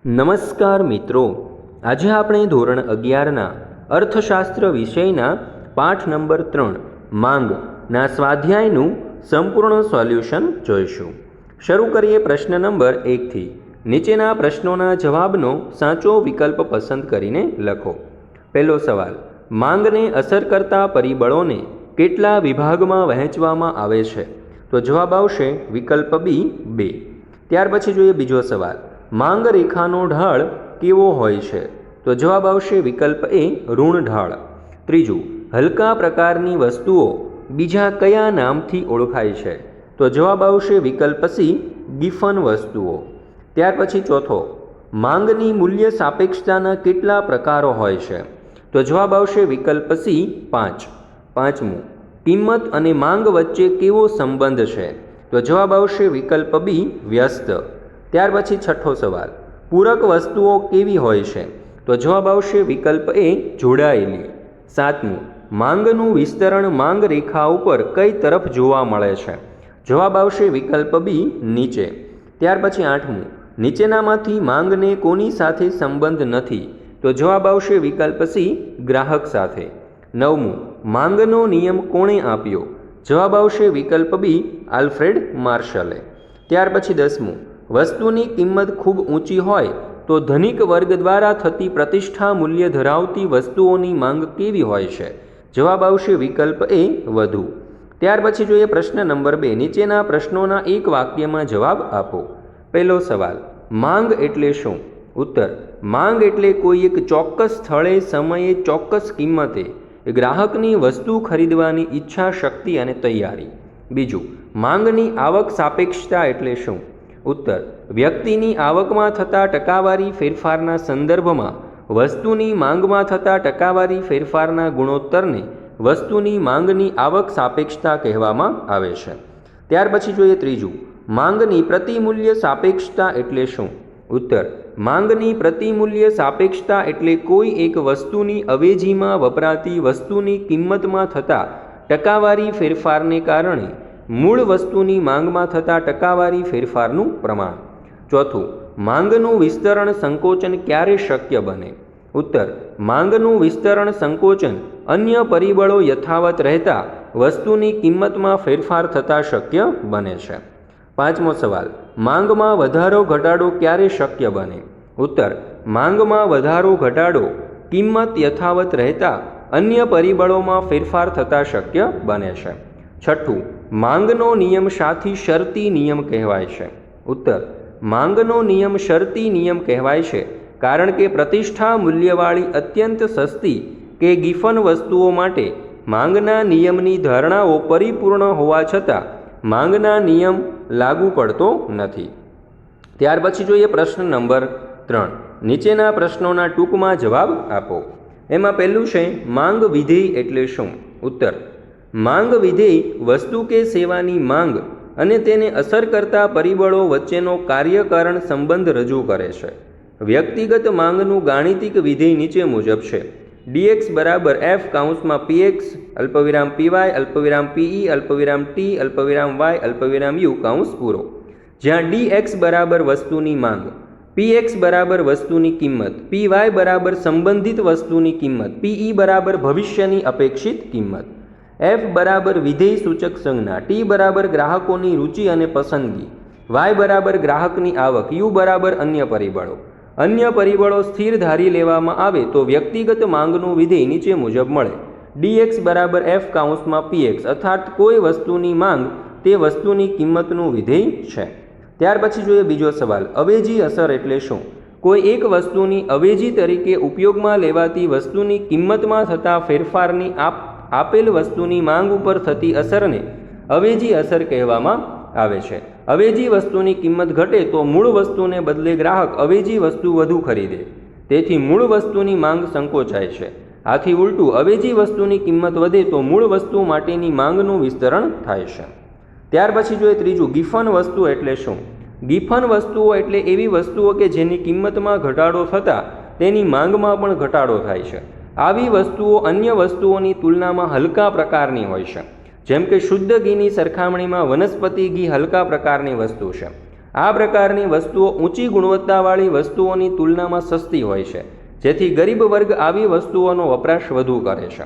નમસ્કાર મિત્રો, આજે આપણે ધોરણ 11ના અર્થશાસ્ત્ર વિષયના પાઠ નંબર 3 માંગના સ્વાધ્યાયનું સંપૂર્ણ સોલ્યુશન જોઈશું. શરૂ કરીએ પ્રશ્ન નંબર 1થી. નીચેના પ્રશ્નોના જવાબનો સાચો વિકલ્પ પસંદ કરીને લખો. પહેલો સવાલ, માંગને અસર કરતા પરિબળોને કેટલા વિભાગમાં વહેંચવામાં આવે છે? તો જવાબ આવશે વિકલ્પ બી 2. ત્યાર પછી જોઈએ બીજો સવાલ, માંગ રેખાનો ઢાળ કેવો હોય છે? તો જવાબ આવશે વિકલ્પ એ ઋણ ઢાળ. ત્રીજું, હલકા પ્રકારની વસ્તુઓ બીજા કયા નામથી ઓળખાય છે? તો જવાબ આવશે વિકલ્પ સી ગિફન વસ્તુઓ. ત્યાર પછી ચોથો, માંગની મૂલ્ય સાપેક્ષતાના કેટલા પ્રકારો હોય છે? તો જવાબ આવશે વિકલ્પ સી 5. પાંચમું, કિંમત અને માંગ વચ્ચે કેવો સંબંધ છે? તો જવાબ આવશે વિકલ્પ બી વ્યસ્ત. ત્યાર પછી છઠ્ઠો સવાલ, પૂરક વસ્તુઓ કેવી હોય છે? તો જવાબ આવશે વિકલ્પ એ જોડાયેલી. સાતમું, માંગનું વિસ્તરણ માંગ રેખા ઉપર કઈ તરફ જોવા મળે છે? જવાબ આવશે વિકલ્પ બી નીચે. ત્યાર પછી આઠમું, નીચેનામાંથી માંગને કોની સાથે સંબંધ નથી? તો જવાબ આવશે વિકલ્પ સી ગ્રાહક સાથે. નવમું, માંગનો નિયમ કોણે આપ્યો? જવાબ આવશે વિકલ્પ બી આલ્ફ્રેડ માર્શલે. ત્યાર પછી 10મું, વસ્તુની કિંમત ખૂબ ઊંચી હોય તો ધનિક વર્ગ દ્વારા થતી પ્રતિષ્ઠા મૂલ્ય ધરાવતી વસ્તુઓની માંગ કેવી હોય છે? જવાબ આવશે વિકલ્પ એ વધુ. ત્યાર પછી જોઈએ પ્રશ્ન નંબર 2. નીચેના પ્રશ્નોના એક વાક્યમાં જવાબ આપો. પહેલો સવાલ, માંગ એટલે શું? ઉત્તર, માંગ એટલે કોઈ એક ચોક્કસ સ્થળે સમયે ચોક્કસ કિંમતે ગ્રાહકની વસ્તુ ખરીદવાની ઈચ્છા, શક્તિ અને તૈયારી. બીજું, માંગની આવક સાપેક્ષતા એટલે શું? ઉત્તર, વ્યક્તિની આવકમાં થતા ટકાવારી ફેરફારના સંદર્ભમાં વસ્તુની માંગમાં થતા ટકાવારી ફેરફારના ગુણોત્તરને વસ્તુની માંગની આવક સાપેક્ષતા કહેવામાં આવે છે. ત્યાર પછી જોઈએ ત્રીજું, માંગની પ્રતિમૂલ્ય સાપેક્ષતા એટલે શું? ઉત્તર, માંગની પ્રતિમૂલ્ય સાપેક્ષતા એટલે કોઈ એક વસ્તુની અવેજીમાં વપરાતી વસ્તુની કિંમતમાં થતા ટકાવારી ફેરફારને કારણે મૂળ વસ્તુની માંગમાં થતા ટકાવારી ફેરફારનું પ્રમાણ. ચોથું, માંગનું વિસ્તરણ સંકોચન ક્યારે શક્ય બને? ઉત્તર, માંગનું વિસ્તરણ સંકોચન અન્ય પરિબળો યથાવત રહેતા વસ્તુની કિંમતમાં ફેરફાર થતાં શક્ય બને છે. પાંચમો સવાલ, માંગમાં વધારો ઘટાડો ક્યારે શક્ય બને? ઉત્તર, માંગમાં વધારો ઘટાડો કિંમત યથાવત રહેતા અન્ય પરિબળોમાં ફેરફાર થતાં શક્ય બને છે. છઠ્ઠું, માંગનો નિયમ શાથી શરતી નિયમ કહેવાય છે? ઉત્તર, માંગનો નિયમ શરતી નિયમ કહેવાય છે કારણ કે પ્રતિષ્ઠા મૂલ્યવાળી અત્યંત સસ્તી કે ગિફન વસ્તુઓ માટે માંગના નિયમની ધારણાઓ પરિપૂર્ણ હોવા છતાં માંગના નિયમ લાગુ પડતો નથી. ત્યાર પછી જોઈએ પ્રશ્ન નંબર 3. નીચેના પ્રશ્નોના ટૂંકમાં જવાબ આપો. એમાં પહેલું છે, માંગ વિધેય એટલે શું? ઉત્તર, માંગ વિધેય વસ્તુ કે સેવાની માંગ અને તેને અસર કરતા પરિબળો વચ્ચેનો કાર્યકારણ સંબંધ રજૂ કરે છે. વ્યક્તિગત માંગનું ગાણિતિક વિધેય નીચે મુજબ છે: dx બરાબર f કૌંસમાં px અલ્પવિરામ py અલ્પવિરામ pe અલ્પવિરામ t અલ્પવિરામ y અલ્પવિરામ u કૌંસ પૂરો. જ્યાં dx બરાબર વસ્તુની માંગ, px બરાબર વસ્તુની કિંમત, py બરાબર સંબંધિત વસ્તુની કિંમત, pe બરાબર ભવિષ્યની અપેક્ષિત કિંમત, f બરાબર વિધેય સૂચક સંજ્ઞા, t બરાબર ગ્રાહકોની રુચિ અને પસંદગી, y બરાબર ગ્રાહકની આવક, u બરાબર અન્ય પરિબળો. અન્ય પરિબળો સ્થિર ધારી લેવામાં આવે તો વ્યક્તિગત માંગનું વિધેય નીચે મુજબ મળે: dx બરાબર f કૌંસમાં px, અર્થાત કોઈ વસ્તુની માંગ તે વસ્તુની કિંમતનું વિધેય છે. ત્યાર પછી જોઈએ બીજો સવાલ, અવેજી અસર એટલે શું? કોઈ એક વસ્તુની અવેજી તરીકે ઉપયોગમાં લેવાતી વસ્તુની કિંમતમાં થતા ફેરફારની આપેલ વસ્તુની માંગ ઉપર થતી અસરને અવેજી અસર કહેવામાં આવે છે. અવેજી વસ્તુની કિંમત ઘટે તો મૂળ વસ્તુને બદલે ગ્રાહક અવેજી વસ્તુ વધુ ખરીદે, તેથી મૂળ વસ્તુની માંગ સંકોચાય છે. આથી ઉલટું, અવેજી વસ્તુની કિંમત વધે તો મૂળ વસ્તુ માટેની માંગનું વિસ્તરણ થાય છે. ત્યાર પછી જોઈએ ત્રીજું, ગિફન વસ્તુ એટલે શું? ગિફન વસ્તુઓ એટલે એવી વસ્તુઓ કે જેની કિંમતમાં ઘટાડો થતાં તેની માંગમાં પણ ઘટાડો થાય છે. આવી વસ્તુઓ અન્ય વસ્તુઓની તુલનામાં હલકા પ્રકારની હોય છે. જેમ કે શુદ્ધ ઘીની સરખામણીમાં વનસ્પતિ ઘી હલકા પ્રકારની વસ્તુ છે. આ પ્રકારની વસ્તુઓ ઊંચી ગુણવત્તાવાળી વસ્તુઓની તુલનામાં સસ્તી હોય છે, જેથી ગરીબ વર્ગ આવી વસ્તુઓનો વપરાશ વધુ કરે છે.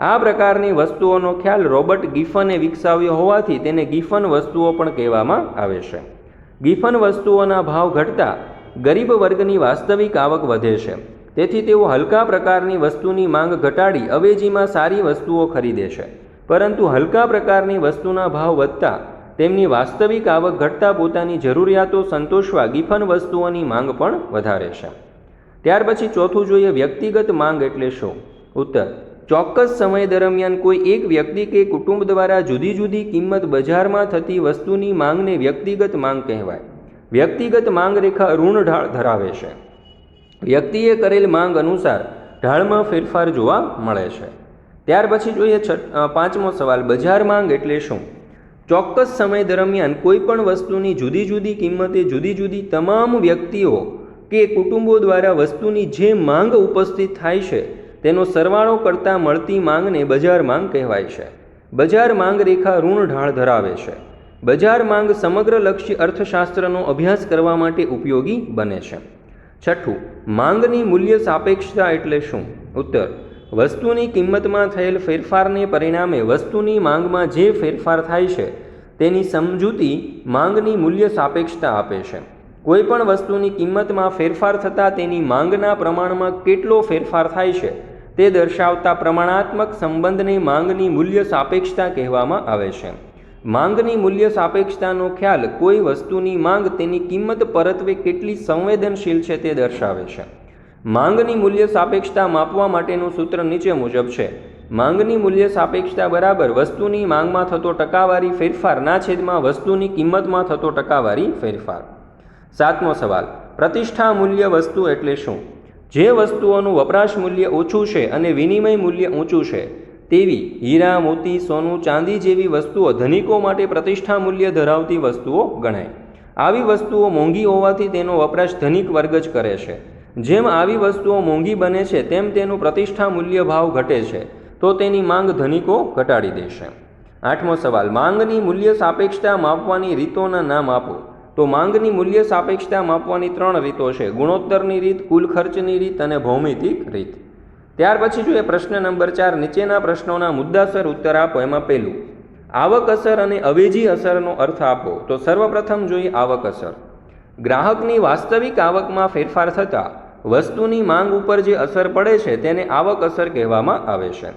આ પ્રકારની વસ્તુઓનો ખ્યાલ રોબર્ટ ગિફને વિકસાવ્યો હોવાથી તેને ગિફન વસ્તુઓ પણ કહેવામાં આવે છે. ગિફન વસ્તુઓના ભાવ ઘટતા ગરીબ વર્ગની વાસ્તવિક આવક વધે છે, તેથી તેઓ હલકા પ્રકારની વસ્તુની માંગ ઘટાડી અવેજીમાં સારી વસ્તુઓ ખરીદે છે. પરંતુ હલકા પ્રકારની વસ્તુના ભાવ વધતા તેમની વાસ્તવિક આવક ઘટતા પોતાની જરૂરિયાતો સંતોષવા ગિફન વસ્તુઓની માંગ પણ વધારે છે. ત્યાર પછી ચોથું જોઈએ, વ્યક્તિગત માંગ એટલે શું? ઉત્તર: ચોક્કસ સમય દરમિયાન કોઈ એક વ્યક્તિ કે કુટુંબ દ્વારા જુદી જુદી કિંમત બજારમાં થતી વસ્તુની માંગને વ્યક્તિગત માંગ કહેવાય. વ્યક્તિગત માંગ રેખા ઋણ ઢાળ ધરાવે છે. વ્યક્તિએ કરેલ માંગ અનુસાર ઢાળમાં ફેરફાર જોવા મળે છે. ત્યાર પછી જોઈએ પાંચમો સવાલ, બજાર માંગ એટલે શું? ચોક્કસ સમય દરમિયાન કોઈ પણ વસ્તુની જુદી જુદી કિંમતે જુદી જુદી તમામ વ્યક્તિઓ કે કુટુંબો દ્વારા વસ્તુની જે માંગ ઉપસ્થિત થાય છે તેનો સરવાળો કરતાં મળતી માંગને બજાર માંગ કહેવાય છે. બજાર માંગ રેખા ઋણ ઢાળ ધરાવે છે. બજાર માંગ સમગ્રલક્ષી અર્થશાસ્ત્રનો અભ્યાસ કરવા માટે ઉપયોગી બને છે. છઠ્ઠું, માંગની મૂલ્ય સાપેક્ષતા એટલે શું? ઉત્તર: વસ્તુની કિંમતમાં થયેલ ફેરફારને પરિણામે વસ્તુની માંગમાં જે ફેરફાર થાય છે તેની સમજૂતી માંગની મૂલ્ય સાપેક્ષતા આપે છે. કોઈ પણ વસ્તુની કિંમતમાં ફેરફાર થતાં તેની માંગના પ્રમાણમાં કેટલો ફેરફાર થાય છે તે દર્શાવતા પ્રમાણાત્મક સંબંધને માંગની મૂલ્ય સાપેક્ષતા કહેવામાં આવે છે. માંગની મૂલ્ય સાપેક્ષતાનો ખ્યાલ કોઈ વસ્તુની માંગ તેની કિંમત પરત્વે કેટલી સંવેદનશીલ છે તે દર્શાવે છે. માંગની મૂલ્ય સાપેક્ષતા માપવા માટેનું સૂત્ર નીચે મુજબ છે. માંગની મૂલ્ય સાપેક્ષતા બરાબર વસ્તુની માંગમાં થતો ટકાવારી ફેરફાર ના છેદમાં વસ્તુની કિંમતમાં થતો ટકાવારી ફેરફાર. સાતમો સવાલ, પ્રતિષ્ઠા મૂલ્ય વસ્તુ એટલે શું? જે વસ્તુઓનું વપરાશ મૂલ્ય ઓછું છે અને વિનિમય મૂલ્ય ઊંચું છે તેવી હીરા, મોતી, સોનું, ચાંદી જેવી વસ્તુઓ ધનિકો માટે પ્રતિષ્ઠા મૂલ્ય ધરાવતી વસ્તુઓ ગણાય. આવી વસ્તુઓ મોંઘી હોવાથી તેનો વપરાશ ધનિક વર્ગ જ કરે છે. જેમ આવી વસ્તુઓ મોંઘી બને છે તેમ તેનું પ્રતિષ્ઠા મૂલ્ય ભાવ ઘટે છે, તો તેની માંગ ધનિકો ઘટાડી દેશે. આઠમો સવાલ, માંગની મૂલ્ય સાપેક્ષતા માપવાની રીતોના નામ આપો. તો માંગની મૂલ્ય સાપેક્ષતા માપવાની 3 રીતો છે: ગુણોત્તરની રીત, કુલ ખર્ચની રીત અને ભૌમિતિક રીત. ત્યાર પછી જોઈએ પ્રશ્ન નંબર 4, નીચેના પ્રશ્નોના મુદ્દાસર ઉત્તર આપો. એમાં પહેલું, આવક અસર અને અવેજી અસરનો અર્થ આપો. તો સર્વપ્રથમ જોઈએ આવક અસર. ગ્રાહકની વાસ્તવિક આવકમાં ફેરફાર થતાં વસ્તુની માંગ ઉપર જે અસર પડે છે તેને આવક અસર કહેવામાં આવે છે.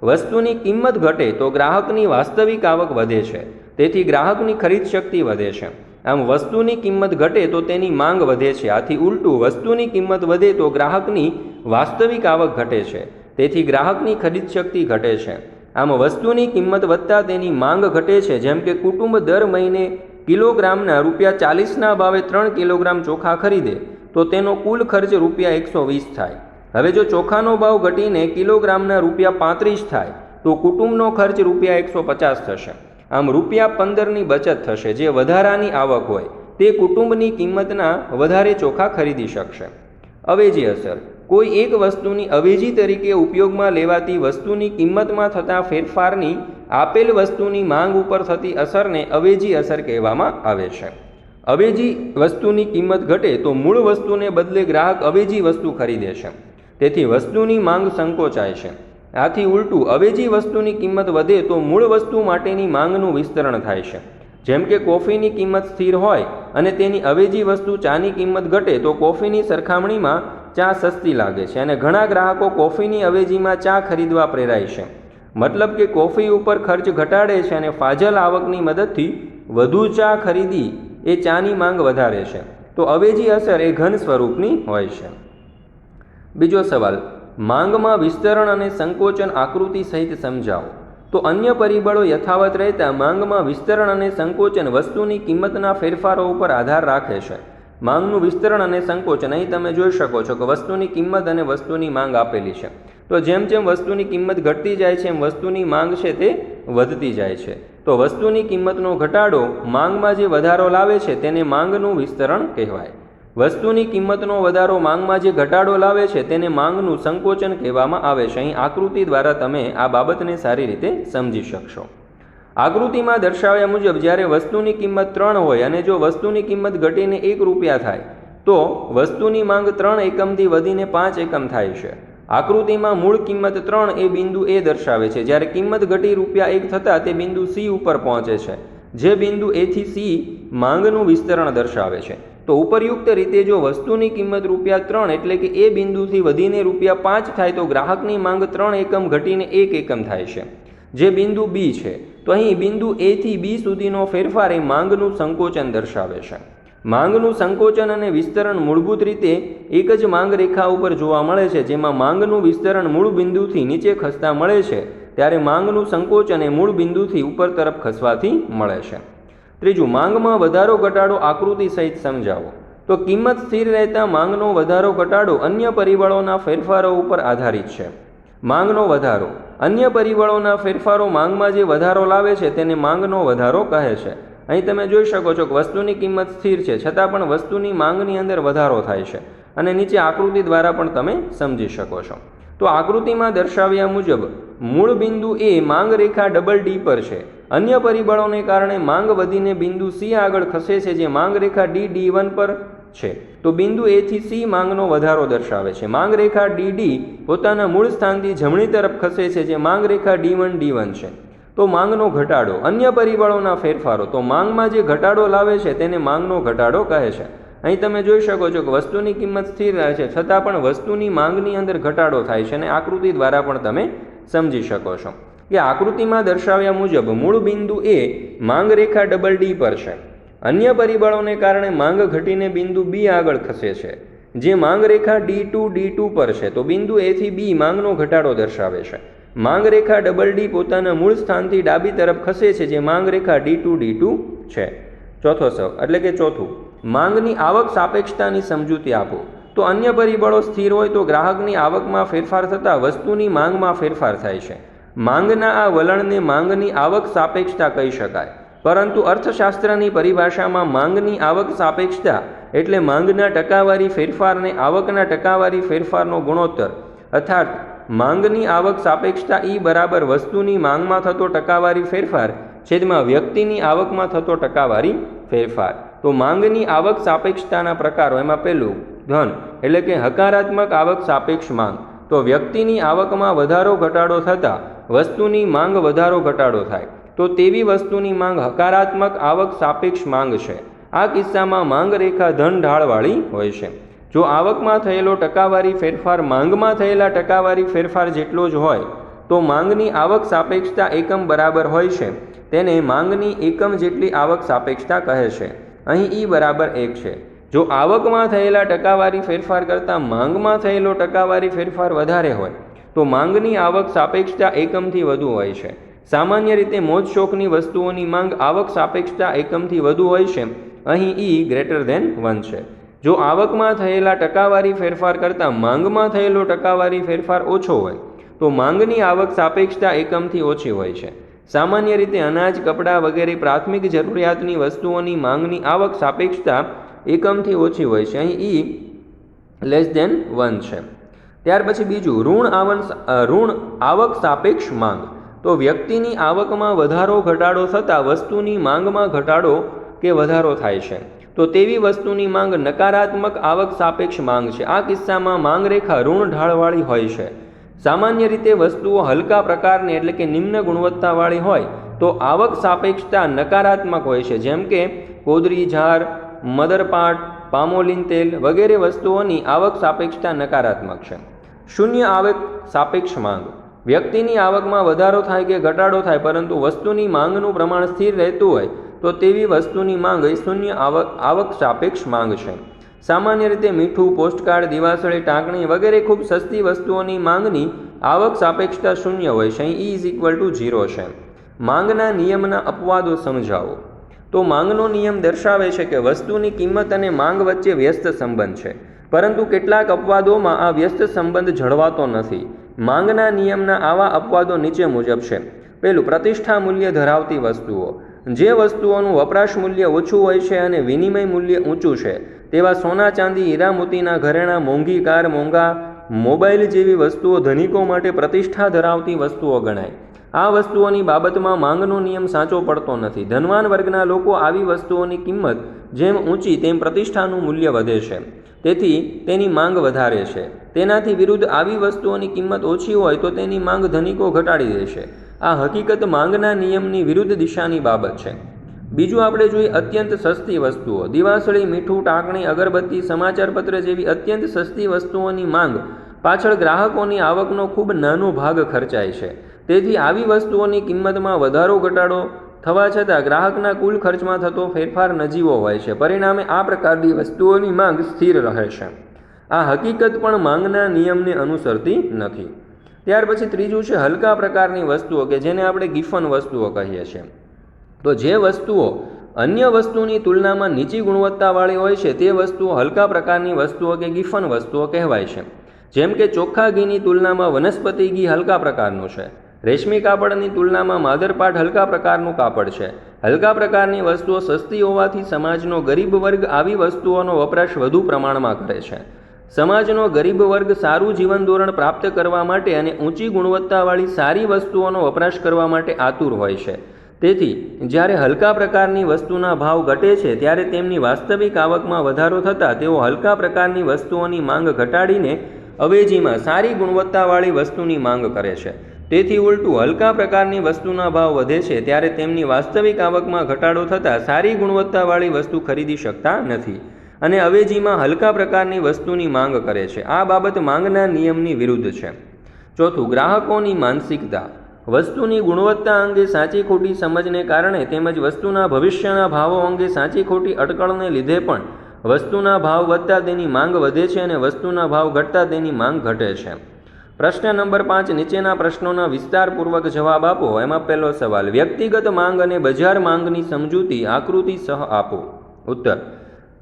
વસ્તુની કિંમત ઘટે તો ગ્રાહકની વાસ્તવિક આવક વધે છે, તેથી ગ્રાહકની ખરીદ શક્તિ વધે છે. આમ વસ્તુની કિંમત ઘટે તો તેની માંગ વધે છે. આથી ઉલટું, વસ્તુની કિંમત વધે તો ગ્રાહકની વાસ્તવિક આવક ઘટે છે, તેથી ગ્રાહકની ખરીદ શક્તિ ઘટે છે. આમ વસ્તુની કિંમત વધતા તેની માંગ ઘટે છે. જેમ કે કુટુંબ દર મહિને કિલોગ્રામના ₹40ના ભાવે 3 કિલોગ્રામ ચોખા ખરીદે તો તેનો કુલ ખર્ચ ₹120 થાય. હવે જો ચોખાનો ભાવ ઘટીને કિલોગ્રામના ₹35 થાય તો કુટુંબનો ખર્ચ ₹150 થશે. આમ ₹15ની બચત થશે. જે વધારાની આવક હોય તે કુટુંબની કિંમતના વધારે ચોખા ખરીદી શકશે. અવેજી અસર. કોઈ એક વસ્તુની અવેજી તરીકે ઉપયોગમાં લેવાતી વસ્તુની કિંમતમાં થતા ફેરફારની આપેલ વસ્તુની માંગ ઉપર થતી અસરને અવેજી અસર કહેવામાં આવે છે. અવેજી વસ્તુની કિંમત ઘટે તો મૂળ વસ્તુને બદલે ગ્રાહક અવેજી વસ્તુ ખરીદે છે, તેથી વસ્તુની માંગ સંકોચાય છે. આથી ઉલટું, અવેજી વસ્તુની કિંમત વધે તો મૂળ વસ્તુ માટેની માંગનું વિસ્તરણ થાય છે. જેમ કે કોફીની કિંમત સ્થિર હોય અને તેની અવેજી વસ્તુ ચાની કિંમત ઘટે તો કોફીની સરખામણીમાં ચા સસ્તી લાગે છે અને ઘણા ગ્રાહકો કોફીની અવેજીમાં ચા ખરીદવા પ્રેરાય છે. મતલબ કે કોફી ઉપર ખર્ચ ઘટાડે છે અને ફાજલ આવકની મદદથી વધુ ચા ખરીદી એ ચાની માંગ વધારે છે. તો અવેજી અસર એ ઘન સ્વરૂપની હોય છે. બીજો સવાલ, માંગમાં વિસ્તરણ અને સંકોચન આકૃતિ સહિત સમજાવો. તો અન્ય પરિબળો યથાવત રહેતા માંગમાં વિસ્તરણ અને સંકોચન વસ્તુની કિંમતના ફેરફારો ઉપર આધાર રાખે છે. માંગનું વિસ્તરણ અને સંકોચન, અહીં તમે જોઈ શકો છો કે વસ્તુની કિંમત અને વસ્તુની માંગ આપેલી છે. તો જેમ જેમ વસ્તુની કિંમત ઘટતી જાય છે એમ વસ્તુની માંગ છે તે વધતી જાય છે. તો વસ્તુની કિંમતનો ઘટાડો માંગમાં જે વધારો લાવે છે તેને માંગનું વિસ્તરણ કહેવાય. વસ્તુની કિંમતનો વધારો માંગમાં જે ઘટાડો લાવે છે તેને માંગનું સંકોચન કહેવામાં આવે છે. અહીં આકૃતિ દ્વારા તમે આ બાબતને સારી રીતે સમજી શકશો. આકૃતિમાં દર્શાવ્યા મુજબ જ્યારે વસ્તુની કિંમત 3 હોય અને જો વસ્તુની કિંમત ઘટીને 1 રૂપિયા થાય તો વસ્તુની માંગ 3 એકમથી વધીને 5 એકમ થાય છે. આકૃતિમાં મૂળ કિંમત 3 એ બિંદુ એ દર્શાવે છે. જ્યારે કિંમત ઘટી રૂપિયા 1 થતાં તે બિંદુ સી ઉપર પહોંચે છે, જે બિંદુ એ થી સી માંગનું વિસ્તરણ દર્શાવે છે. તો ઉપરયુક્ત રીતે જો વસ્તુની કિંમત રૂપિયા 3 એટલે કે એ બિંદુથી વધીને રૂપિયા 5 થાય તો ગ્રાહકની માંગ 3 એકમ ઘટીને 1 એકમ થાય છે, જે બિંદુ બી છે. તો અહીં બિંદુ એ થી બી સુધીનો ફેરફાર એ માંગનું સંકોચન દર્શાવે છે. માંગનું સંકોચન અને વિસ્તરણ મૂળભૂત રીતે એક જ માંગ રેખા ઉપર જોવા મળે છે. જેમાં માંગનું વિસ્તરણ મૂળ બિંદુથી નીચે ખસતા મળે છે, ત્યારે માંગનું સંકોચન એ મૂળ બિંદુથી ઉપર તરફ ખસવાથી મળે છે. ત્રીજું, માંગમાં વધારો ઘટાડો આકૃતિ સહિત સમજાવો. તો કિંમત સ્થિર રહેતા માંગનો વધારો ઘટાડો અન્ય પરિબળોના ફેરફારો ઉપર આધારિત છે. માંગનો વધારો અન્ય પરિબળોના ફેરફારો માંગમાં જે વધારો લાવે છે તેને માંગનો વધારો કહે છે. અહીં તમે જોઈ શકો છો કે વસ્તુની કિંમત સ્થિર છે, છતાં પણ વસ્તુની માંગની અંદર વધારો થાય છે અને નીચે આકૃતિ દ્વારા પણ તમે સમજી શકો છો. તો આકૃતિમાં દર્શાવ્યા મુજબ મૂળ બિંદુ એ માંગ રેખા ડબલ ડી પર છે. અન્ય પરિબળોને કારણે માંગ વધીને બિંદુ સી આગળ ખસે છે, જે માંગ રેખા ડી D1 પર છે. તો બિંદુ એ થી સી માંગનો વધારો દર્શાવે છે. માંગ રેખા ડી પોતાના મૂળ સ્થાનથી જમણી તરફ ખસે છે, જે માંગ રેખા D1 છે. તો માંગનો ઘટાડો અન્ય પરિબળોના ફેરફારો. તો માંગમાં જે ઘટાડો લાવે છે તેને માંગનો ઘટાડો કહે છે. અહીં તમે જોઈ શકો છો કે વસ્તુની કિંમત સ્થિર રહે છે, છતાં પણ વસ્તુની માંગની અંદર ઘટાડો થાય છે અને આકૃતિ દ્વારા પણ તમે સમજી શકો છો કે આકૃતિમાં દર્શાવ્યા મુજબ મૂળ બિંદુ એ માંગ રેખા ડબલ ડી પર છે. અન્ય પરિબળોને કારણે માંગ ઘટીને બિંદુ બી આગળ ખસે છે, જે માંગ રેખા D2 પર છે. તો બિંદુ એ થી બી માંગનો ઘટાડો દર્શાવે છે. માંગ રેખા ડબલ ડી પોતાના મૂળ સ્થાનથી ડાબી તરફ ખસે છે, જે માંગ રેખા D2 છે. ચોથો સવ એટલે કે ચોથું, માંગની આવક સાપેક્ષતાની સમજૂતી આપો. તો અન્ય પરિબળો સ્થિર હોય તો ગ્રાહકની આવકમાં ફેરફાર થતાં વસ્તુની માંગમાં ફેરફાર થાય છે. માંગના આ વલણને માંગની આવક સાપેક્ષતા કહી શકાય. પરંતુ અર્થશાસ્ત્રની પરિભાષામાં માંગની આવક સાપેક્ષતા એટલે માંગના ટકાવારી ફેરફારને આવકના ટકાવારી ફેરફારનો ગુણોત્તર, અર્થાત માંગની આવક સાપેક્ષતા E બરાબર વસ્તુની માંગમાં થતો ટકાવારી ફેરફાર છેદમાં વ્યક્તિની આવકમાં થતો ટકાવારી ફેરફાર. તો માંગની આવક સાપેક્ષતાના પ્રકારો, એમાં પહેલું ધન એટલે કે હકારાત્મક આવક સાપેક્ષ માંગ. તો વ્યક્તિની આવકમાં વધારો ઘટાડો થતાં વસ્તુની માંગ વધારો ઘટાડો થાય તો તેવી વસ્તુની માંગ હકારાત્મક આવક સાપેક્ષ માંગ છે. આ કિસ્સામાં માંગ રેખા ધન ઢાળવાળી હોય છે. જો આવકમાં થયેલો ટકાવારી ફેરફાર માંગમાં થયેલા ટકાવારી ફેરફાર જેટલો જ હોય તો માંગની આવક સાપેક્ષતા એકમ બરાબર હોય છે. તેને માંગની એકમ જેટલી આવક સાપેક્ષતા કહે છે. અહીં E બરાબર 1 છે. જો આવકમાં થયેલા ટકાવારી ફેરફાર કરતાં માંગમાં થયેલો ટકાવારી ફેરફાર વધારે હોય તો માંગની આવક સાપેક્ષતા એકમથી વધુ હોય છે. સામાન્ય રીતે મોજ શોખની વસ્તુઓની માંગ આવક સાપેક્ષતા એકમથી વધુ હોય છે. અહીં E greater than 1 છે. જો આવકમાં થયેલા ટકાવારી ફેરફાર કરતાં માંગમાં થયેલો ટકાવારી ફેરફાર ઓછો હોય તો માંગની આવક સાપેક્ષતા એકમથી ઓછી હોય છે. સામાન્ય રીતે અનાજ, કપડાં વગેરે પ્રાથમિક જરૂરિયાતની વસ્તુઓની માંગની આવક સાપેક્ષતા એકમથી ઓછી હોય છે. અહીં E<1 છે. ત્યાર પછી બીજું, ઋણ આવક સાપેક્ષ માંગ. તો વ્યક્તિની આવકમાં વધારો ઘટાડો થતાં વસ્તુની માંગમાં ઘટાડો કે વધારો થાય છે તો તેવી વસ્તુની માંગ નકારાત્મક આવક સાપેક્ષ માંગ છે. આ કિસ્સામાં માંગ રેખા ઋણ ઢાળવાળી હોય છે. સામાન્ય રીતે વસ્તુઓ હલકા પ્રકારની એટલે કે નિમ્ન ગુણવત્તાવાળી હોય તો આવક સાપેક્ષતા નકારાત્મક હોય છે, જેમ કે કોદરી ઝાર, મદરપાટ, પામોલીન તેલ વગેરે વસ્તુઓની આવક સાપેક્ષતા નકારાત્મક છે. શૂન્ય આવક સાપેક્ષ માંગ. વ્યક્તિની આવકમાં વધારો થાય કે ઘટાડો થાય પરંતુ વસ્તુની માંગનું પ્રમાણ સ્થિર રહેતું હોય તો તેવી વસ્તુની માંગ એ શૂન્ય આવક સાપેક્ષ માંગ છે. સામાન્ય રીતે મીઠું, પોસ્ટકાર્ડ, દિવાસળી, ટાંકણી વગેરે ખૂબ સસ્તી વસ્તુઓની માંગની આવક સાપેક્ષતા શૂન્ય હોય છે. અહીં E=0 છે. માંગના નિયમના અપવાદો સમજાવો. તો માંગનો નિયમ દર્શાવે છે કે વસ્તુની કિંમત અને માંગ વચ્ચે વ્યસ્ત સંબંધ છે, પરંતુ કેટલાક અપવાદોમાં આ વ્યસ્ત સંબંધ જળવાતો નથી. માંગના નિયમના આવા અપવાદો નીચે મુજબ છે. પહેલું, પ્રતિષ્ઠા મૂલ્ય ધરાવતી વસ્તુઓ. જે વસ્તુઓનું વપરાશ મૂલ્ય ઓછું હોય છે અને વિનિમય મૂલ્ય ઊંચું છે તેવા સોના, ચાંદી, હીરા, મોતીના ઘરેણાં, મોંઘી કાર, મોંઘા મોબાઈલ જેવી વસ્તુઓ ધનિકો માટે પ્રતિષ્ઠા ધરાવતી વસ્તુઓ ગણાય. આ વસ્તુઓની બાબતમાં માંગનો નિયમ સાચો પડતો નથી. ધનવાન વર્ગના લોકો આવી વસ્તુઓની કિંમત જેમ ઊંચી તેમ પ્રતિષ્ઠાનું મૂલ્ય વધે છે, તેથી તેની માંગ વધારે છે. તેનાથી વિરુદ્ધ આવી વસ્તુઓની કિંમત ઓછી હોય તો તેની માંગ ધનિકો ઘટાડી દેશે. આ હકીકત માંગના નિયમની વિરુદ્ધ દિશાની બાબત છે. બીજું આપણે જોઈએ અત્યંત સસ્તી વસ્તુઓ. દિવાસળી, મીઠું, ટાંકણી, અગરબત્તી, સમાચારપત્ર જેવી અત્યંત સસ્તી વસ્તુઓની માંગ પાછળ ગ્રાહકોની આવકનો ખૂબ નાનો ભાગ ખર્ચાય છે. તેથી આવી વસ્તુઓની કિંમતમાં વધારો ઘટાડો થવા છતાં ગ્રાહકના કુલ ખર્ચમાં થતો ફેરફાર નજીવો હોય છે. પરિણામે આ પ્રકારની વસ્તુઓની માંગ સ્થિર રહે છે. આ હકીકત પણ માંગના નિયમને અનુસરતી નથી. ત્યાર પછી ત્રીજું છે હલકા પ્રકારની વસ્તુઓ, કે જેને આપણે ગિફન વસ્તુઓ કહીએ છીએ. તો જે વસ્તુઓ અન્ય વસ્તુની તુલનામાં નીચી ગુણવત્તાવાળી હોય છે તે વસ્તુઓ હલકા પ્રકારની વસ્તુઓ કે ગિફન વસ્તુઓ કહેવાય છે. જેમ કે ચોખ્ખા ઘીની તુલનામાં વનસ્પતિ ઘી હલકા પ્રકારનું છે. રેશમી કાપડની તુલનામાં માદરપાટ હલકા પ્રકારનું કાપડ છે. હલકા પ્રકારની વસ્તુઓ સસ્તી હોવાથી સમાજનો ગરીબ વર્ગ આવી વસ્તુઓનો વપરાશ વધુ પ્રમાણમાં કરે છે. સમાજનો ગરીબ વર્ગ સારું જીવન ધોરણ પ્રાપ્ત કરવા માટે અને ઊંચી ગુણવત્તાવાળી સારી વસ્તુઓનો વપરાશ કરવા માટે આતુર હોય છે. તેથી જ્યારે હલકા પ્રકારની વસ્તુના ભાવ ઘટે છે ત્યારે તેમની વાસ્તવિક આવકમાં વધારો થતાં તેઓ હલકા પ્રકારની વસ્તુઓની માંગ ઘટાડીને અવેજીમાં સારી ગુણવત્તાવાળી વસ્તુની માંગ કરે છે. તેથી ઉલટું હલકા પ્રકારની વસ્તુના ભાવ વધે છે ત્યારે તેમની વાસ્તવિક આવકમાં ઘટાડો થતાં સારી ગુણવત્તાવાળી વસ્તુ ખરીદી શકતા નથી અને અવેજીમાં હલકા પ્રકારની વસ્તુની માંગ કરે છે. આ બાબત માંગના નિયમની વિરુદ્ધ છે. ચોથું, ગ્રાહકોની માનસિકતા. વસ્તુની ગુણવત્તા અંગે સાચી ખોટી સમજને કારણે તેમજ વસ્તુના ભવિષ્યના ભાવો અંગે સાચી ખોટી અટકળને લીધે પણ વસ્તુના ભાવ વધતા તેની માંગ વધે છે અને વસ્તુના ભાવ ઘટતા તેની માંગ ઘટે છે. પ્રશ્ન નંબર 5, નીચેના પ્રશ્નોના વિસ્તારપૂર્વક જવાબ આપો. એમાં પહેલો સવાલ, વ્યક્તિગત માંગ અને બજાર માંગની સમજૂતી આકૃતિ સહ આપો. ઉત્તર,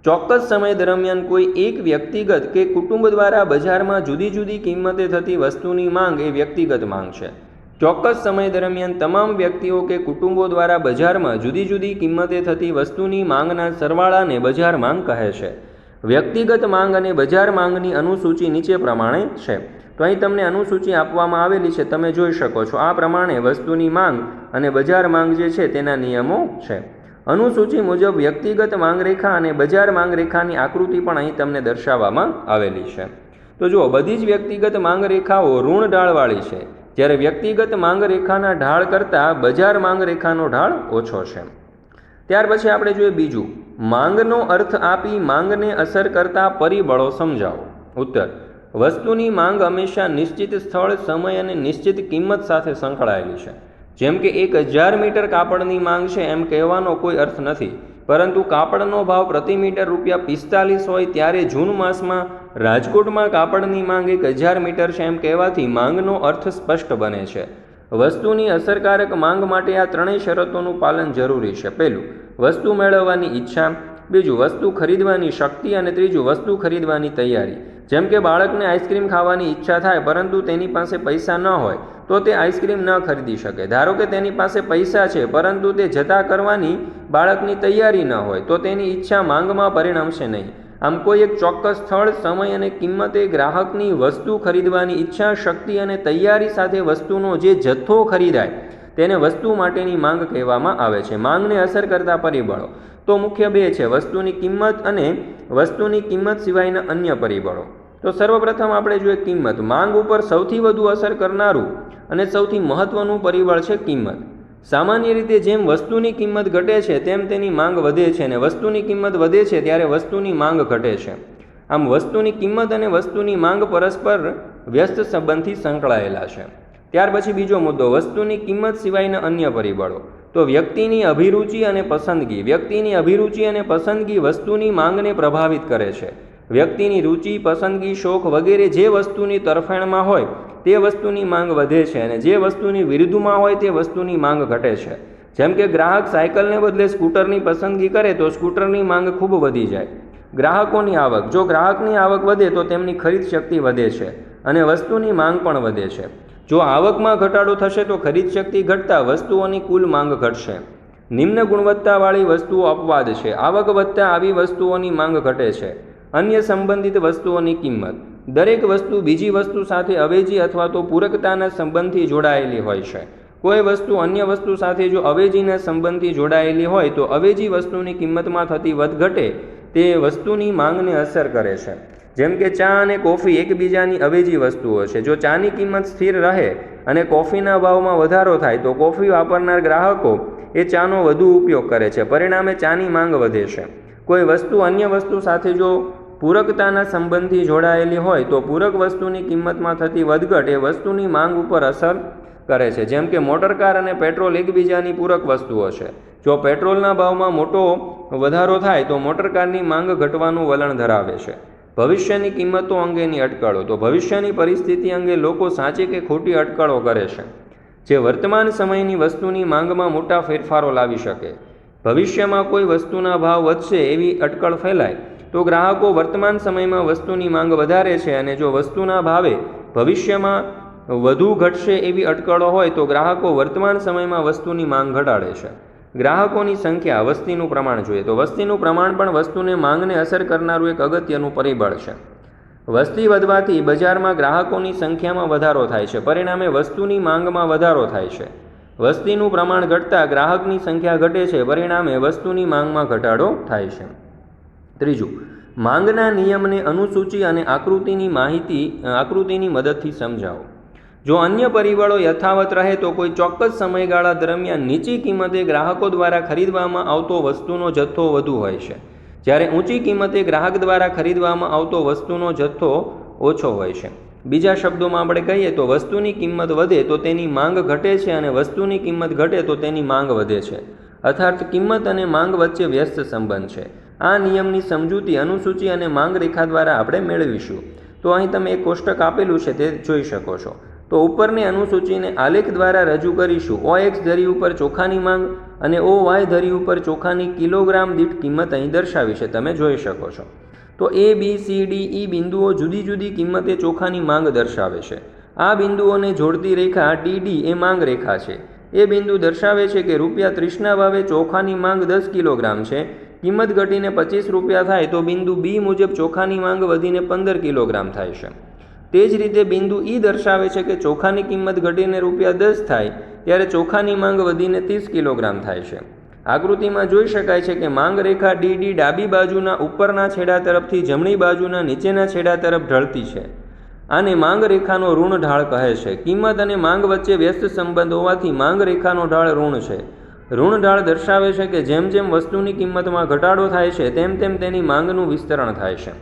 ચોક્કસ સમય દરમિયાન કોઈ એક વ્યક્તિગત કે કુટુંબ દ્વારા બજારમાં જુદી જુદી કિંમતે થતી વસ્તુની માંગ એ વ્યક્તિગત માંગ છે. ચોક્કસ સમય દરમિયાન તમામ વ્યક્તિઓ કે કુટુંબો દ્વારા બજારમાં જુદી જુદી કિંમતે થતી વસ્તુની માંગના સરવાળાને બજાર માંગ કહે છે. વ્યક્તિગત માંગ અને બજાર માંગની અનુસૂચિ નીચે પ્રમાણે છે. તો અહીં તમને અનુસૂચિ આપવામાં આવેલી છે, તમે જોઈ શકો છો. આ પ્રમાણે વસ્તુની માંગ અને બજાર માંગ જે છે તેના નિયમો છે. અનુસૂચિ મુજબ વ્યક્તિગત માંગ રેખા અને બજાર માંગ રેખાની આકૃતિ પણ અહીં તમને દર્શાવવામાં આવેલી છે. તો જુઓ, બધી જ વ્યક્તિગત માંગ રેખાઓ ઋણ ઢાળવાળી છે, જ્યારે વ્યક્તિગત માંગ રેખાના ઢાળ કરતાં બજાર માંગ રેખાનો ઢાળ ઓછો છે. ત્યાર પછી આપણે જોઈએ બીજું, માંગનો અર્થ આપી માંગને અસર કરતા પરિબળો સમજાવો. ઉત્તર, વસ્તુની માંગ હંમેશા નિશ્ચિત સ્થળ, સમય અને નિશ્ચિત કિંમત સાથે સંકળાયેલી છે. જેમ કે 1000 મીટર કાપડની માંગ છે એમ કહેવાનો કોઈ અર્થ નથી, પરંતુ કાપડનો ભાવ પ્રતિ મીટર ₹45 હોય ત્યારે જૂન માસમાં રાજકોટમાં કાપડની માંગ 1000 મીટર છે એમ કહેવાથી માંગનો અર્થ સ્પષ્ટ બને છે. વસ્તુની અસરકારક માંગ માટે આ ત્રણેય શરતોનું પાલન જરૂરી છે. પહેલું, વસ્તુ મેળવવાની ઈચ્છા. બીજું, વસ્તુ ખરીદવાની શક્તિ. અને ત્રીજું, વસ્તુ ખરીદવાની તૈયારી. જેમ કે બાળકને આઈસ્ક્રીમ ખાવાની ઈચ્છા થાય પરંતુ તેની પાસે પૈસા ન હોય તો તે આઈસ્ક્રીમ ન ખરીદી શકે. ધારો કે તેની પાસે પૈસા છે પરંતુ તે જતા કરવાની બાળકની તૈયારી ન હોય તો તેની ઈચ્છા માંગમાં પરિણમશે નહીં. આમ કોઈ એક ચોક્કસ સ્થળ, સમય અને કિંમતે ગ્રાહકની વસ્તુ ખરીદવાની ઈચ્છા, શક્તિ અને તૈયારી સાથે વસ્તુનો જે જથ્થો ખરીદાય તેને વસ્તુ માટેની માંગ કહેવામાં આવે છે. માંગને અસર કરતા પરિબળો તો મુખ્ય બે છે, વસ્તુની કિંમત અને વસ્તુની કિંમત સિવાયના અન્ય પરિબળો. તો સર્વપ્રથમ આપણે જોઈએ કિંમત. માંગ ઉપર સૌથી વધુ અસર કરનારું અને સૌથી મહત્વનું પરિબળ છે કિંમત. સામાન્ય રીતે જેમ વસ્તુની કિંમત ઘટે છે તેમ તેની માંગ વધે છે અને વસ્તુની કિંમત વધે છે ત્યારે વસ્તુની માંગ ઘટે છે. આમ વસ્તુની કિંમત અને વસ્તુની માંગ પરસ્પર વ્યસ્ત સંબંધથી સંકળાયેલા છે. ત્યાર પછી બીજો મુદ્દો, વસ્તુની કિંમત સિવાયના અન્ય પરિબળો. તો વ્યક્તિની અભિરુચિ અને પસંદગી. વ્યક્તિની અભિરુચિ અને પસંદગી વસ્તુની માંગને પ્રભાવિત કરે છે. વ્યક્તિની રુચિ, પસંદગી, શોખ વગેરે જે વસ્તુની તરફેણમાં હોય તે વસ્તુની માંગ વધે છે અને જે વસ્તુની વિરુદ્ધમાં હોય તે વસ્તુની માંગ ઘટે છે. જેમ કે ગ્રાહક સાયકલને બદલે સ્કૂટરની પસંદગી કરે તો સ્કૂટરની માંગ ખૂબ વધી જાય. ગ્રાહકોની આવક. જો ગ્રાહકની આવક વધે તો તેમની ખરીદ શક્તિ વધે છે અને વસ્તુની માંગ પણ વધે છે. જો આવકમાં ઘટાડો થશે તો ખરીદ શક્તિ ઘટતા વસ્તુઓની કુલ માંગ ઘટશે. નિમ્ન ગુણવત્તાવાળી વસ્તુઓ અપવાદ છે. આવક વધતા આવી વસ્તુઓની માંગ ઘટે છે. અન્ય સંબંધિત વસ્તુઓની કિંમત. દરેક વસ્તુ બીજી વસ્તુ સાથે અવેજી અથવા તો પૂરકતાના સંબંધથી જોડાયેલી હોય છે. કોઈ વસ્તુ અન્ય વસ્તુ સાથે જો અવેજીના સંબંધથી જોડાયેલી હોય તો અવેજી વસ્તુની કિંમતમાં થતી વધઘટે તે વસ્તુની માંગને અસર કરે છે. જેમ કે ચા અને કોફી એકબીજાની અવેજી વસ્તુઓ છે. જો ચાની કિંમત સ્થિર રહે અને કોફીના ભાવમાં વધારો થાય તો કોફી વાપરનાર ગ્રાહકો એ ચાનો વધુ ઉપયોગ કરે છે. પરિણામે ચાની માંગ વધે છે. કોઈ વસ્તુ અન્ય વસ્તુ સાથે જો પૂરકતાના સંબંધથી જોડાયેલી હોય તો પૂરક વસ્તુની કિંમતમાં થતી વધઘટ એ વસ્તુની માંગ ઉપર અસર કરે છે. જેમ કે મોટરકાર અને પેટ્રોલ એકબીજાની પૂરક વસ્તુઓ છે. જો પેટ્રોલના ભાવમાં મોટો વધારો થાય તો મોટરકારની માંગ ઘટવાનું વલણ ધરાવે છે. ભવિષ્યની કિંમતો અંગેની અટકળો. તો ભવિષ્યની પરિસ્થિતિ અંગે લોકો સાચી કે ખોટી અટકળો કરે છે જે વર્તમાન સમયની વસ્તુની માંગમાં મોટા ફેરફારો લાવી શકે. ભવિષ્યમાં કોઈ વસ્તુના ભાવ વધશે એવી અટકળ ફેલાય તો ગ્રાહકો વર્તમાન સમયમાં વસ્તુની માંગ વધારે છે, અને જો વસ્તુના ભાવે ભવિષ્યમાં વધુ ઘટશે એવી અટકળો હોય તો ગ્રાહકો વર્તમાન સમયમાં વસ્તુની માંગ ઘટાડે છે. ગ્રાહકોની સંખ્યા. વસ્તીનું પ્રમાણ જોઈએ તો વસ્તીનું પ્રમાણ પણ વસ્તુને માંગને અસર કરનારું એક અગત્યનું પરિબળ છે. વસ્તી વધવાથી બજારમાં ગ્રાહકોની સંખ્યામાં વધારો થાય છે. પરિણામે વસ્તુની માંગમાં વધારો થાય છે. વસ્તીનું પ્રમાણ ઘટતા ગ્રાહકની સંખ્યા ઘટે છે. પરિણામે વસ્તુની માંગમાં ઘટાડો થાય છે. ત્રીજું, માંગના નિયમને અનુસૂચિ અને આકૃતિની મદદથી સમજાવો. જો અન્ય પરિબળો યથાવત રહે તો કોઈ ચોક્કસ સમયગાળા દરમિયાન નીચી કિંમતે ગ્રાહકો દ્વારા ખરીદવામાં આવતો વસ્તુનો જથ્થો વધુ હોય છે, જ્યારે ઊંચી કિંમતે ગ્રાહક દ્વારા ખરીદવામાં આવતો વસ્તુનો જથ્થો ઓછો હોય છે. બીજા શબ્દોમાં આપણે કહીએ તો વસ્તુની કિંમત વધે તો તેની માંગ ઘટે છે અને વસ્તુની કિંમત ઘટે તો તેની માંગ વધે છે. અર્થાત કિંમત અને માંગ વચ્ચે વ્યસ્ત સંબંધ છે. આ નિયમની સમજૂતી અનુસૂચિ અને માંગ રેખા દ્વારા આપણે મેળવીશું. તો અહીં તમે એક કોષ્ટક આપેલું છે તે જોઈ શકો છો. તો ઉપરની અનુસૂચિને આલેખ દ્વારા રજૂ કરીશું. OX ધરી ઉપર ચોખાની માંગ અને OY ધરી ઉપર ચોખાની કિલોગ્રામ દીઠ કિંમત અહીં દર્શાવી છે, તમે જોઈ શકો છો. તો ABCDE બિંદુઓ જુદી જુદી કિંમતે ચોખાની માંગ દર્શાવે છે. આ બિંદુઓને જોડતી રેખા DD એ માંગ રેખા છે. એ બિંદુ દર્શાવે છે કે ₹30ના ભાવે ચોખાની માંગ 10 કિલોગ્રામ છે. કિંમત ઘટીને ₹25 થાય તો બિંદુ B મુજબ ચોખાની માંગ વધીને 15 કિલોગ્રામ થાય છે. તે જ રીતે બિંદુ E દર્શાવે છે કે ચોખાની કિંમત ઘટીને ₹10 થાય ત્યારે ચોખાની માંગ વધીને 30 કિલોગ્રામ થાય છે. આકૃતિમાં જોઈ શકાય છે કે માંગ રેખા DD ડાબી બાજુના ઉપરના છેડા તરફથી જમણી બાજુના નીચેના છેડા તરફ ઢળતી છે. આને માંગ રેખાનો ઋણ ઢાળ કહે છે. કિંમત અને માંગ વચ્ચે વ્યસ્ત સંબંધ હોવાથી માંગ રેખાનો ઢાળ ઋણ છે. ઋણ ઢાળ દર્શાવે છે કે જેમ જેમ વસ્તુની કિંમતમાં ઘટાડો થાય છે તેમ તેમ તેની માંગનું વિસ્તરણ થાય છે.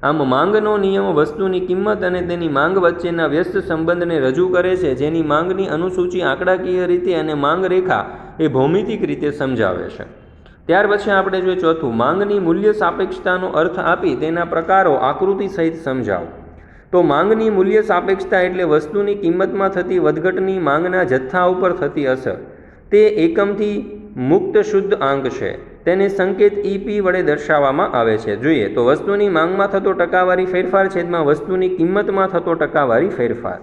આમ માંગનો નિયમ વસ્તુની કિંમત અને તેની માંગ વચ્ચેના વ્યસ્ત સંબંધને રજૂ કરે છે, જેની માંગની અનુસૂચિ આંકડાકીય રીતે અને માંગ રેખા એ ભૌમિતિક રીતે સમજાવે છે. ત્યાર પછી આપણે જોઈએ ચોથું, માંગની મૂલ્ય સાપેક્ષતાનો અર્થ આપી તેના પ્રકારો આકૃતિ સહિત સમજાવો. તો માંગની મૂલ્ય સાપેક્ષતા એટલે વસ્તુની કિંમતમાં થતી વધઘટની માંગના જથ્થા ઉપર થતી અસર. તે એકમથી મુક્ત શુદ્ધ આંક છે. તેને સંકેત EP વડે દર્શાવવામાં આવે છે. જોઈએ તો વસ્તુની માંગમાં થતો ટકાવારી ફેરફાર છેદમાં વસ્તુની કિંમતમાં થતો ટકાવારી ફેરફાર.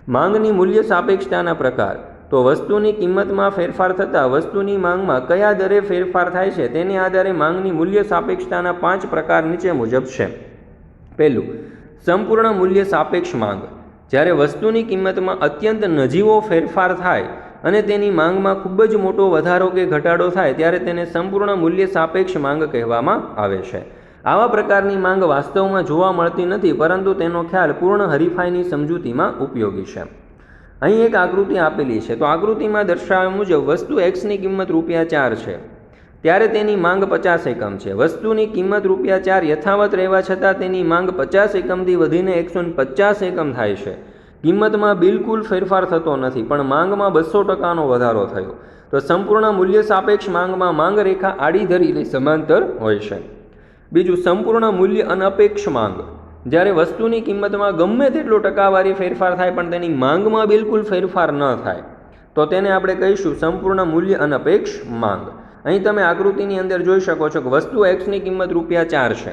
માંગની મૂલ્ય સાપેક્ષતાના પ્રકાર. તો વસ્તુની કિંમતમાં ફેરફાર થતાં વસ્તુની માંગમાં કયા દરે ફેરફાર થાય છે તેને આધારે માંગની મૂલ્ય સાપેક્ષતાના 5 પ્રકાર નીચે મુજબ છે. પહેલું, સંપૂર્ણ મૂલ્ય સાપેક્ષ માંગ. જ્યારે વસ્તુની કિંમતમાં અત્યંત નજીવો ફેરફાર થાય અને તેની માંગમાં ખૂબ જ મોટો વધારો કે ઘટાડો થાય ત્યારે તેને સંપૂર્ણ મૂલ્ય સાપેક્ષ માંગ કહેવામાં આવે છે. આવા પ્રકારની માંગ વાસ્તવમાં જોવા મળતી નથી, પરંતુ તેનો ખ્યાલ પૂર્ણ હરીફાઈની સમજૂતીમાં ઉપયોગી છે. અહીં એક આકૃતિ આપેલી છે. તો આકૃતિમાં દર્શાવ્યા મુજબ વસ્તુ Xની કિંમત ₹4 છે ત્યારે તેની માંગ 50 એકમ છે. વસ્તુની કિંમત ₹4 યથાવત રહેવા છતાં તેની માંગ 50 એકમથી વધીને 150 એકમ થાય છે. કિંમતમાં બિલકુલ ફેરફાર થતો નથી, પણ માંગમાં 200%નો વધારો થયો. તો સંપૂર્ણ મૂલ્ય સાપેક્ષ માંગમાં માંગ રેખા આડી ધરીને સમાંતર હોય છે. બીજું, સંપૂર્ણ મૂલ્ય અનપેક્ષ માંગ. જ્યારે વસ્તુની કિંમતમાં ગમે તેટલો ટકાવારી ફેરફાર થાય પણ તેની માંગમાં બિલકુલ ફેરફાર ન થાય તો તેને આપણે કહીશું સંપૂર્ણ મૂલ્ય અનપેક્ષ માંગ. અહીં તમે આકૃતિની અંદર જોઈ શકો છો કે વસ્તુ Xની કિંમત ₹4 છે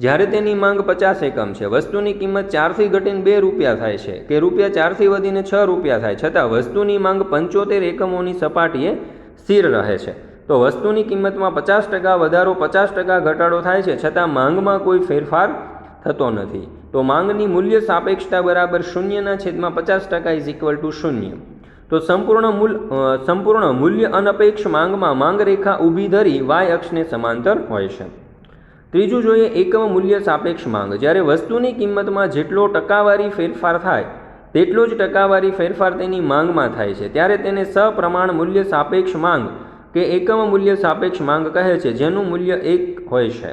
જ્યારે તેની માંગ 50 એકમ છે. વસ્તુની કિંમત 4થી ઘટીને ₹2 થાય છે કે ₹4થી વધીને ₹6 થાય છતાં વસ્તુની માંગ 75 એકમોની સપાટીએ સ્થિર રહે છે. તો વસ્તુની કિંમતમાં 50% વધારો 50% ઘટાડો થાય છે છતાં માંગમાં કોઈ ફેરફાર થતો નથી. તો માંગની મૂલ્ય સાપેક્ષતા બરાબર 0/50% = 0. તો સંપૂર્ણ મૂલ્ય અનપેક્ષ માંગમાં માંગ રેખા ઊભી ધરી વાય અક્ષને સમાંતર હોય છે. ત્રીજું જોઈએ એકમ મૂલ્ય સાપેક્ષ માંગ. જ્યારે વસ્તુની કિંમતમાં જેટલો ટકાવારી ફેરફાર થાય તેટલો જ ટકાવારી ફેરફાર તેની માંગમાં થાય છે ત્યારે તેને સપ્રમાણ મૂલ્ય સાપેક્ષ માંગ કે એકમ મૂલ્ય સાપેક્ષ માંગ કહે છે, જેનું મૂલ્ય 1 હોય છે.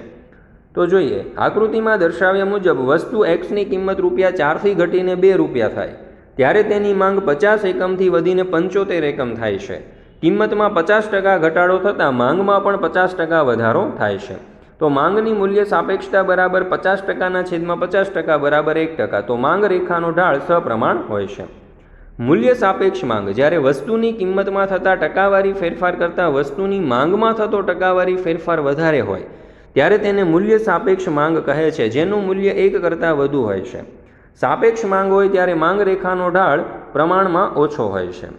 તો જોઈએ આકૃતિમાં દર્શાવ્યા મુજબ વસ્તુ એક્સની કિંમત ₹4થી ઘટીને ₹2 થાય ત્યારે તેની માંગ 50 એકમથી વધીને 75 એકમ થાય છે. કિંમતમાં 50% ઘટાડો થતાં માંગમાં પણ 50% વધારો થાય છે. તો માંગની મૂલ્ય સાપેક્ષતા બરાબર 50%/50% બરાબર 1%. તો માંગ રેખાનો ઢાળ સપ્રમાણ હોય છે. મૂલ્ય સાપેક્ષ માંગ. જ્યારે વસ્તુની કિંમતમાં થતા ટકાવારી ફેરફાર કરતાં વસ્તુની માંગમાં થતો ટકાવારી ફેરફાર વધારે હોય ત્યારે તેને મૂલ્ય સાપેક્ષ માંગ કહે છે, જેનું મૂલ્ય 1 કરતાં વધુ હોય છે. સાપેક્ષ માંગ હોય ત્યારે માંગ રેખાનો ઢાળ પ્રમાણમાં ઓછો હોય છે.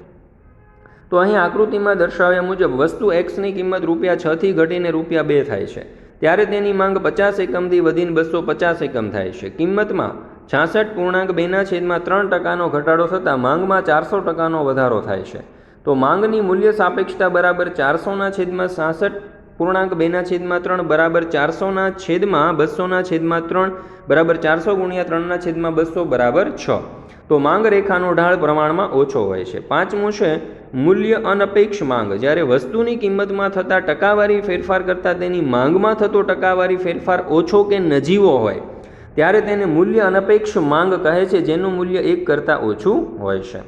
તો અહીં આકૃતિમાં દર્શાવ્યા મુજબ વસ્તુ એક્સની કિંમત ₹6થી ઘટીને ₹2 થાય છે ત્યારે તેની માંગ 50 એકમથી વધીને 250 એકમ થાય છે. કિંમતમાં 66.2/3% ઘટાડો થતાં માંગમાં 400%નો વધારો થાય છે. તો માંગની મૂલ્ય સાપેક્ષતા બરાબર 400/66.2/3 બરાબર 400/200/3 બરાબર 400 × 3/200 બરાબર 6. તો માંગ રેખાનો ઢાળ પ્રમાણમાં ઓછો હોય છે. પાંચમું છે મૂલ્ય અનપેક્ષ માંગ. જ્યારે વસ્તુની કિંમતમાં થતા ટકાવારી ફેરફાર કરતાં તેની માંગમાં થતો ટકાવારી ફેરફાર ઓછો કે નજીવો હોય ત્યારે તેને મૂલ્ય અનપેક્ષ માંગ કહે છે, જેનું મૂલ્ય 1 કરતાં ઓછું હોય છે.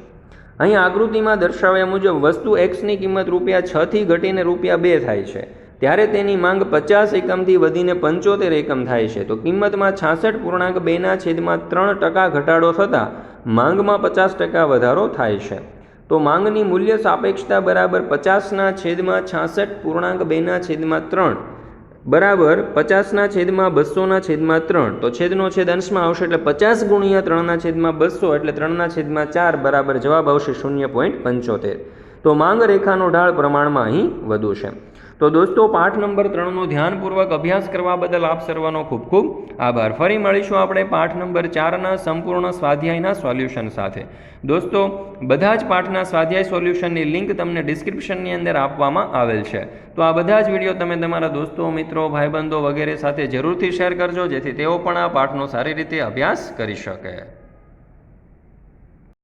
અહીં આકૃતિમાં દર્શાવ્યા મુજબ વસ્તુ એક્સની કિંમત ₹6થી ઘટીને ₹2 થાય છે ત્યારે તેની માંગ 50 એકમથી વધીને 75 એકમ થાય છે. તો કિંમતમાં 66.2/3% ઘટાડો થતાં માંગમાં 50% વધારો થાય છે. તો માંગની મૂલ્ય સાપેક્ષતા બરાબર 50/66.2/3 બરાબર 50/200/3. તો છેદનો છેદ અંશમાં આવશે એટલે 50 × 3/200 એટલે 3/4 બરાબર જવાબ આવશે 0.75. તો માંગ રેખાનો ઢાળ પ્રમાણમાં અહીં વધુ છે. તો દોસ્તો પાઠ નંબર 3નો ધ્યાનપૂર્વક અભ્યાસ કરવા બદલ આપ સર્વનો ખૂબ ખૂબ આભાર. ફરી મળીશું આપણે પાઠ નંબર 4ના સંપૂર્ણ સ્વાધ્યાયના સોલ્યુશન સાથે. દોસ્તો બધા જ પાઠના સ્વાધ્યાય સોલ્યુશનની લિંક તમને ડિસ્ક્રિપ્શનની અંદર આપવામાં આવેલ છે. તો આ બધા જ વિડીયો તમે તમારા દોસ્તો, મિત્રો, ભાઈબંધો વગેરે સાથે જરૂરથી શેર કરજો, જેથી તેઓ પણ આ પાઠનો સારી રીતે અભ્યાસ કરી શકે.